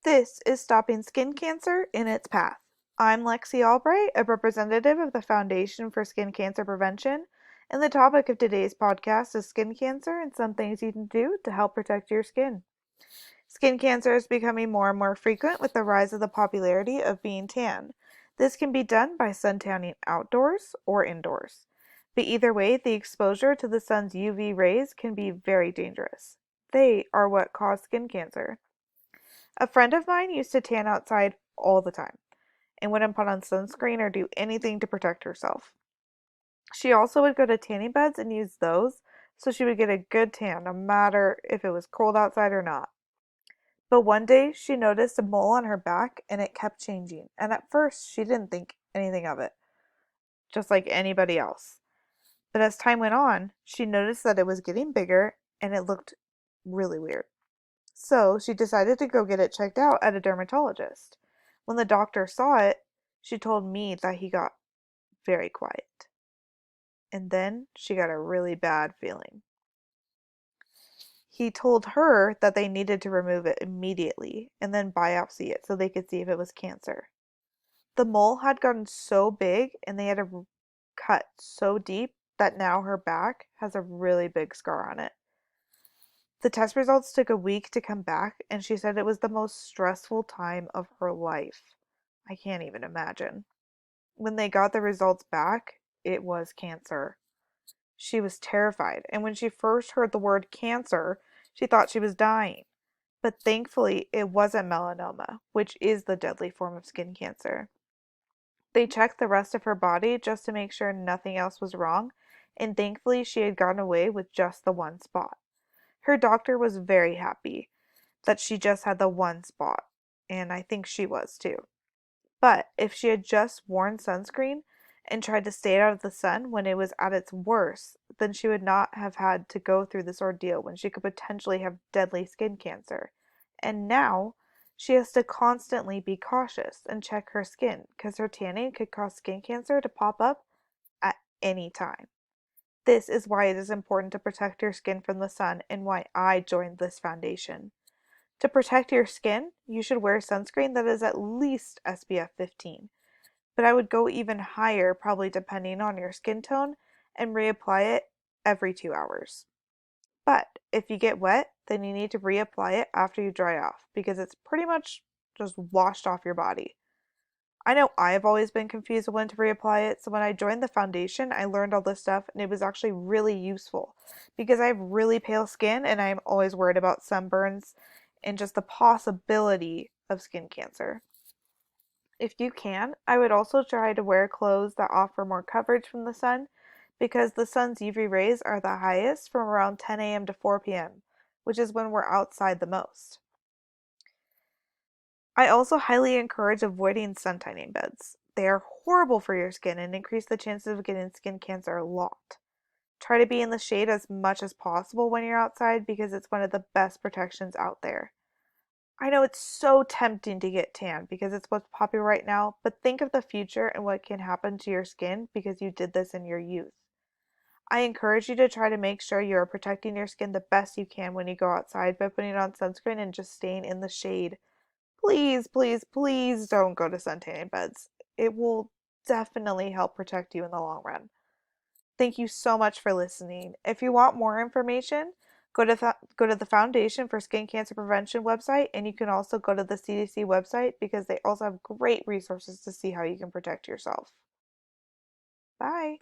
This is Stopping Skin Cancer in Its Path. I'm Lexi Albright, a representative of the Foundation for Skin Cancer Prevention, and the topic of today's podcast is skin cancer and some things you can do to help protect your skin. Skin cancer is becoming more and more frequent with the rise of the popularity of being tan. This can be done by suntanning outdoors or indoors. But either way, the exposure to the sun's UV rays can be very dangerous. They are what cause skin cancer. A friend of mine used to tan outside all the time and wouldn't put on sunscreen or do anything to protect herself. She also would go to tanning beds and use those so she would get a good tan no matter if it was cold outside or not. But one day she noticed a mole on her back and it kept changing. And at first she didn't think anything of it, just like anybody else. But as time went on, she noticed that it was getting bigger and it looked really weird. So she decided to go get it checked out at a dermatologist. When the doctor saw it, she told me that he got very quiet. And then she got a really bad feeling. He told her that they needed to remove it immediately and then biopsy it so they could see if it was cancer. The mole had gotten so big and they had to cut so deep that now her back has a really big scar on it. The test results took a week to come back, and she said it was the most stressful time of her life. I can't even imagine. When they got the results back, it was cancer. She was terrified, and when she first heard the word cancer, she thought she was dying. But thankfully, it wasn't melanoma, which is the deadly form of skin cancer. They checked the rest of her body just to make sure nothing else was wrong, and thankfully, she had gotten away with just the one spot. Her doctor was very happy that she just had the one spot, and I think she was too. But if she had just worn sunscreen and tried to stay out of the sun when it was at its worst, then she would not have had to go through this ordeal when she could potentially have deadly skin cancer. And now she has to constantly be cautious and check her skin because her tanning could cause skin cancer to pop up at any time. This is why it is important to protect your skin from the sun and why I joined this foundation. To protect your skin, you should wear sunscreen that is at least SPF 15, but I would go even higher, probably depending on your skin tone, and reapply it every 2 hours. But if you get wet, then you need to reapply it after you dry off because it's pretty much just washed off your body. I know I've always been confused when to reapply it, so when I joined the foundation, I learned all this stuff and it was actually really useful because I have really pale skin and I'm always worried about sunburns and just the possibility of skin cancer. If you can, I would also try to wear clothes that offer more coverage from the sun because the sun's UV rays are the highest from around 10 a.m. to 4 p.m., which is when we're outside the most. I also highly encourage avoiding sun tanning beds. They are horrible for your skin and increase the chances of getting skin cancer a lot. Try to be in the shade as much as possible when you're outside because it's one of the best protections out there. I know it's so tempting to get tan because it's what's popular right now, but think of the future and what can happen to your skin because you did this in your youth. I encourage you to try to make sure you are protecting your skin the best you can when you go outside by putting on sunscreen and just staying in the shade. Please, please, please don't go to suntanning beds. It will definitely help protect you in the long run. Thank you so much for listening. If you want more information, go to the Foundation for Skin Cancer Prevention website, and you can also go to the CDC website because they also have great resources to see how you can protect yourself. Bye.